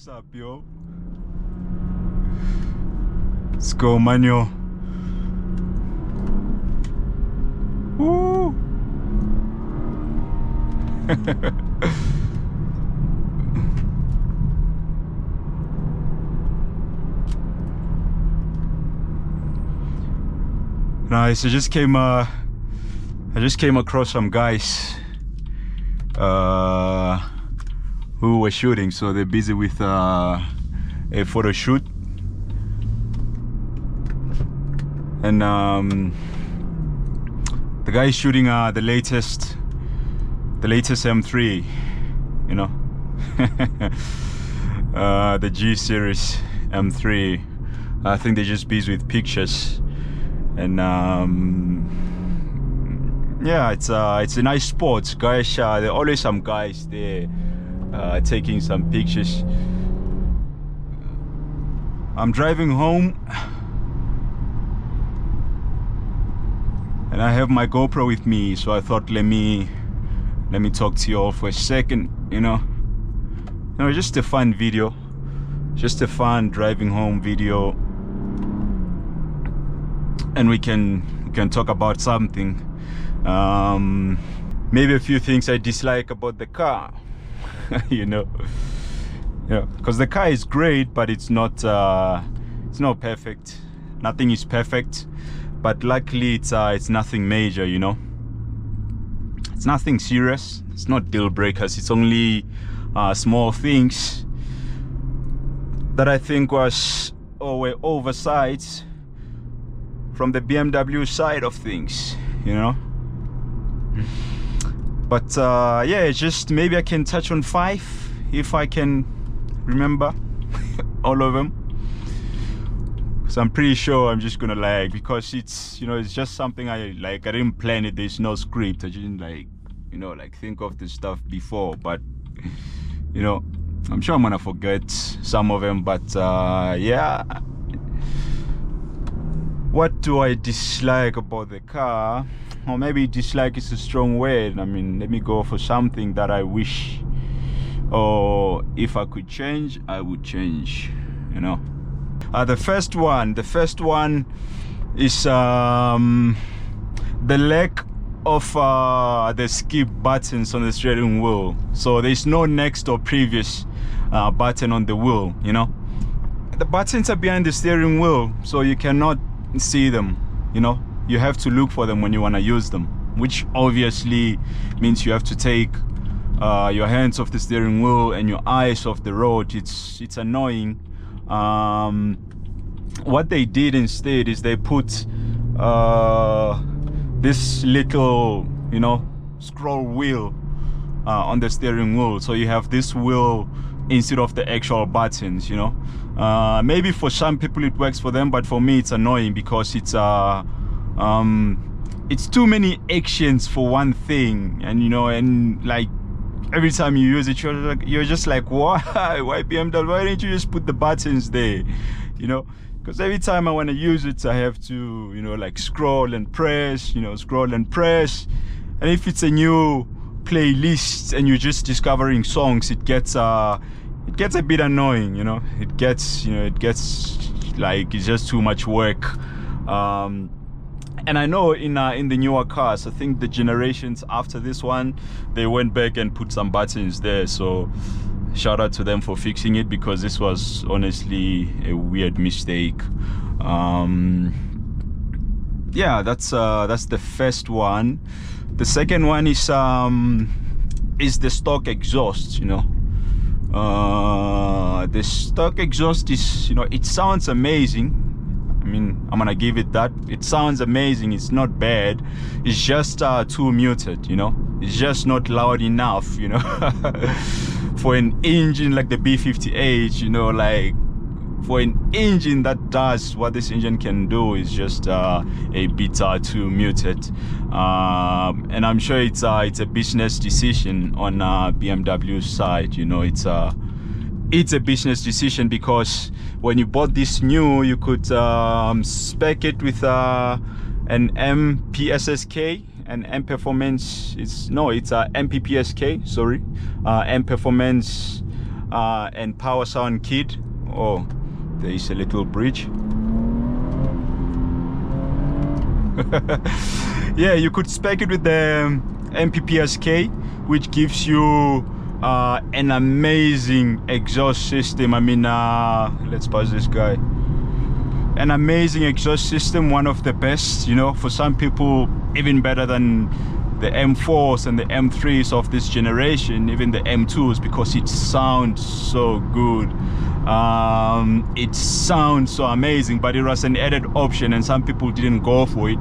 What's up, yo? Let's go, manual. Woo! Nice. I just came across some guys who were shooting, so they're busy with a photo shoot, and the guy is shooting the latest M3, you know. The G series M3. I think they're just busy with pictures, and yeah, it's a nice spot, guys. There are always some guys there taking some pictures. I'm driving home and I have my GoPro with me, so I thought let me talk to you all for a second. You know, just a fun video, just a fun driving home video, and we can talk about something. Maybe a few things I dislike about the car. You know, yeah, because the car is great, but it's not perfect. Nothing is perfect, but luckily it's nothing major, you know. It's nothing serious. It's not deal breakers. It's only small things that I think were oversights from the BMW side of things, you know. But yeah, just maybe I can touch on 5 if I can remember all of them, because I'm pretty sure I'm just gonna lag, because it's, you know, it's just something I didn't plan it. There's no script. I didn't think of the stuff before, but you know, I'm sure I'm gonna forget some of them. But yeah, what do I dislike about the car? Or maybe dislike is a strong word. I mean, let me go for something that I wish, or if I could change, I would change, you know. The first one is the lack of the skip buttons on the steering wheel. So there's no next or previous button on the wheel, you know. The buttons are behind the steering wheel, so you cannot see them, you know. You have to look for them when you want to use them, which obviously means you have to take your hands off the steering wheel and your eyes off the road. It's annoying. What they did instead is they put this little, you know, scroll wheel on the steering wheel, so you have this wheel instead of the actual buttons, you know. Maybe for some people it works for them, but for me it's annoying, because it's too many actions for one thing, and you know, and like every time you use it, you're just like, why BMW, why didn't you just put the buttons there, you know? Because every time I want to use it, I have to, you know, like scroll and press, and if it's a new playlist and you're just discovering songs, it gets a bit annoying, you know. It gets like, it's just too much work. And I know in the newer cars, I think the generations after this one, they went back and put some buttons there. So shout out to them for fixing it, because this was honestly a weird mistake. Yeah, that's the first one. The second one is the stock exhaust, you know. The stock exhaust is, you know, it sounds amazing. I mean, I'm gonna give it that. It sounds amazing. It's not bad. It's just too muted, you know. It's just not loud enough, you know. For an engine like the B58, you know, like for an engine that does what this engine can do, is just a bit too muted. And I'm sure it's a business decision on BMW's side, you know. It's a business decision, because when you bought this new, you could spec it with an MPSSK, and M performance is, no, it's a MPPSK, sorry, M performance and power sound kit. Oh, there is a little bridge. Yeah, you could spec it with the MPPSK, which gives you an amazing exhaust system. I mean, let's pause this guy. An amazing exhaust system, one of the best, you know, for some people even better than the M4s and the M3s of this generation, even the M2s, because it sounds so good. It sounds so amazing, but it was an added option and some people didn't go for it,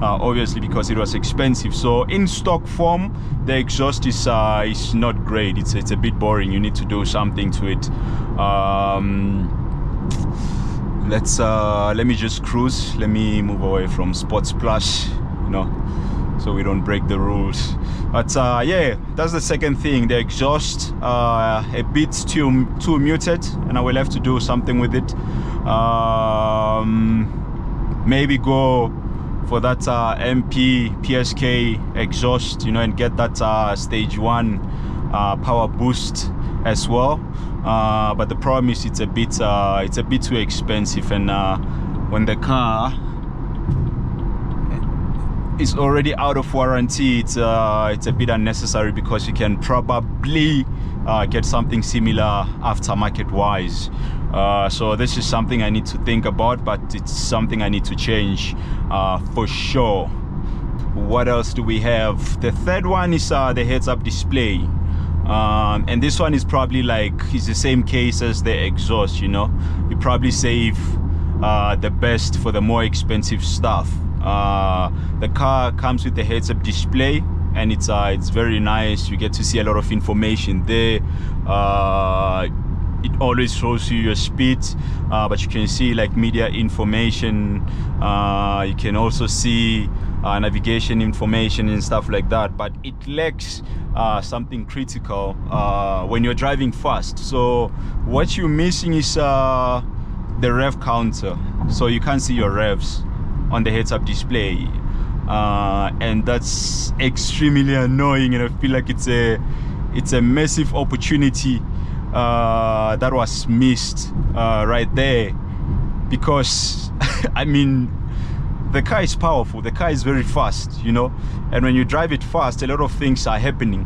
obviously because it was expensive. So in stock form, the exhaust is not great. It's a bit boring. You need to do something to it. Let me just cruise. Let me move away from Sports Plus, you know, so we don't break the rules. But yeah, that's the second thing. The exhaust a bit too muted, and I will have to do something with it. Maybe go for that MPPSK exhaust, you know, and get that stage 1 power boost as well. But the problem is it's a bit too expensive, and when the car is already out of warranty, it's a bit unnecessary, because you can probably get something similar aftermarket wise. So this is something I need to think about, but it's something I need to change for sure. What else do we have? The third one is the heads-up display. And this one is probably like, it's the same case as the exhaust, you know. You probably save the best for the more expensive stuff. The car comes with the heads-up display, and it's very nice. You get to see a lot of information there. It always shows you your speed, but you can see like media information. You can also see navigation information and stuff like that, but it lacks something critical when you're driving fast. So what you're missing is the rev counter, so you can't see your revs on the heads-up display, and that's extremely annoying, and I feel like it's a massive opportunity that was missed right there, because I mean, the car is powerful, the car is very fast, you know, and when you drive it fast, a lot of things are happening,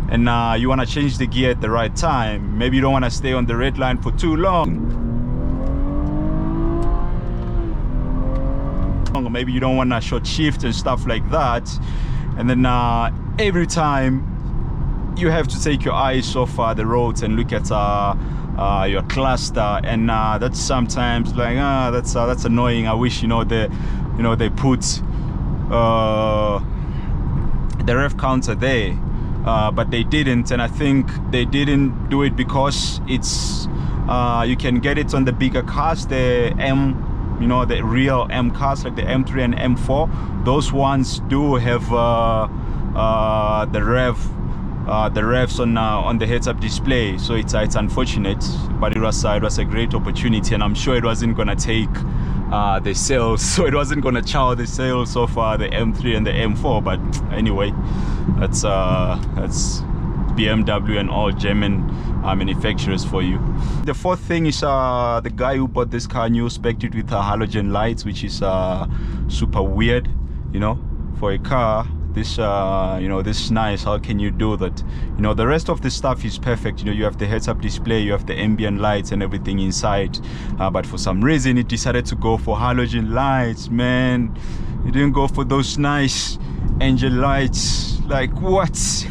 and you want to change the gear at the right time. Maybe you don't want to stay on the red line for too long, or maybe you don't want to short shift and stuff like that, and then every time you have to take your eyes off the roads and look at your cluster, and that's sometimes like that's annoying. I wish, you know, they put the rev counter there, but they didn't, and I think they didn't do it because it's you can get it on the bigger cars, the you know, the real M cars like the M3 and M4. Those ones do have the revs on the heads-up display, so it's unfortunate, but it was a great opportunity, and I'm sure it wasn't gonna take the sales, so it wasn't gonna chow the sales of the M3 and the M4. But anyway, that's BMW and all German manufacturers for you. The fourth thing is the guy who bought this car new spec'd it with halogen lights, which is super weird, you know, for a car this you know, this is nice. How can you do that? You know, the rest of the stuff is perfect. You know, you have the heads-up display, you have the ambient lights and everything inside, but for some reason it decided to go for halogen lights. Man, it didn't go for those nice angel lights. Like, what?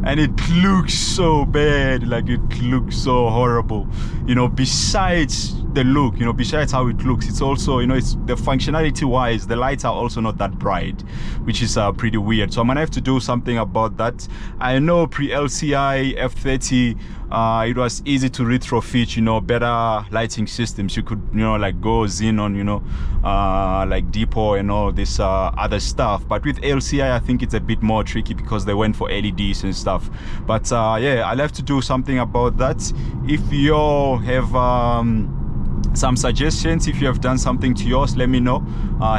And it looks so bad, like it looks so horrible, you know. Besides the look, you know, besides how it looks, it's also, you know, it's the functionality wise, the lights are also not that bright, which is pretty weird. So I'm gonna have to do something about that. I know pre-LCI F30 it was easy to retrofit, you know, better lighting systems. You could, you know, like go xenon, you know, like depot and all this other stuff. But with LCI, I think it's a bit more tricky because they went for LEDs and stuff. But yeah, I'll have to do something about that. If you have some suggestions. If you have done something to yours, let me know.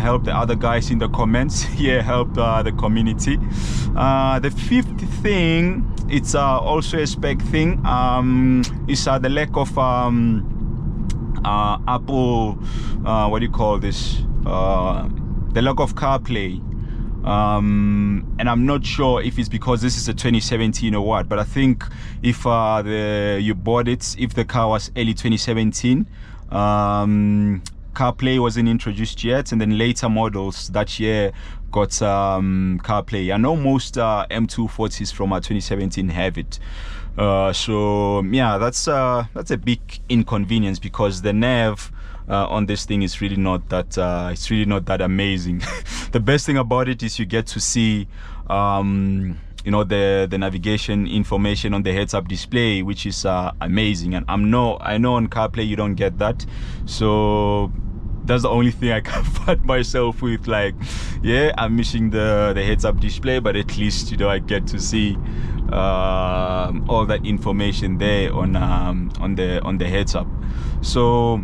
Help the other guys in the comments. Yeah, help the community. The fifth thing, it's also a spec thing, is the lack of Apple, what do you call this, the lack of CarPlay. And I'm not sure if it's because this is a 2017 or what, but I think if you bought it, if the car was early 2017, CarPlay wasn't introduced yet, and then later models that year got CarPlay. I know most M240s from 2017 have it. So yeah, that's a big inconvenience, because the nav on this thing is really not that it's really not that amazing. The best thing about it is you get to see you know, the navigation information on the heads-up display, which is amazing. And I know on CarPlay you don't get that, so that's the only thing I can find myself with. Like, yeah, I'm missing the heads-up display, but at least, you know, I get to see all that information there on the heads-up. So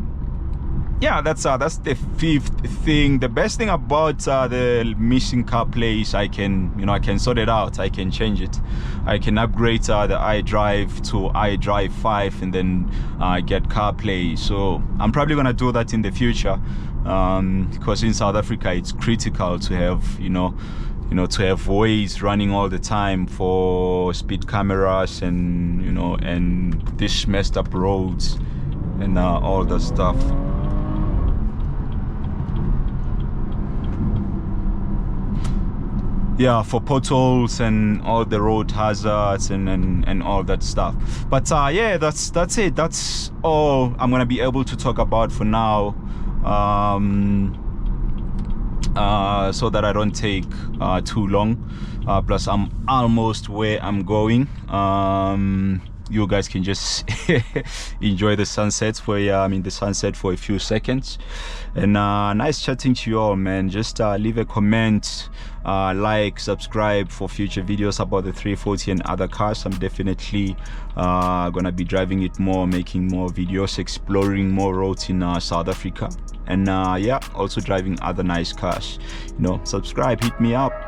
yeah, that's the fifth thing. The best thing about the missing CarPlay is I can sort it out. I can change it. I can upgrade the iDrive to iDrive 5 and then get CarPlay. So I'm probably gonna do that in the future, because in South Africa it's critical to have to have ways running all the time for speed cameras and and these messed up roads and all that stuff. Yeah, for potholes and all the road hazards and all that stuff. But yeah, that's it. That's all I'm gonna be able to talk about for now, so that I don't take too long. Plus I'm almost where I'm going. You guys can just enjoy the sunset for a few seconds. And nice chatting to you all, man. Just leave a comment, like, subscribe for future videos about the 340 and other cars. I'm definitely gonna be driving it more, making more videos, exploring more roads in South Africa, and yeah, also driving other nice cars. Subscribe, hit me up.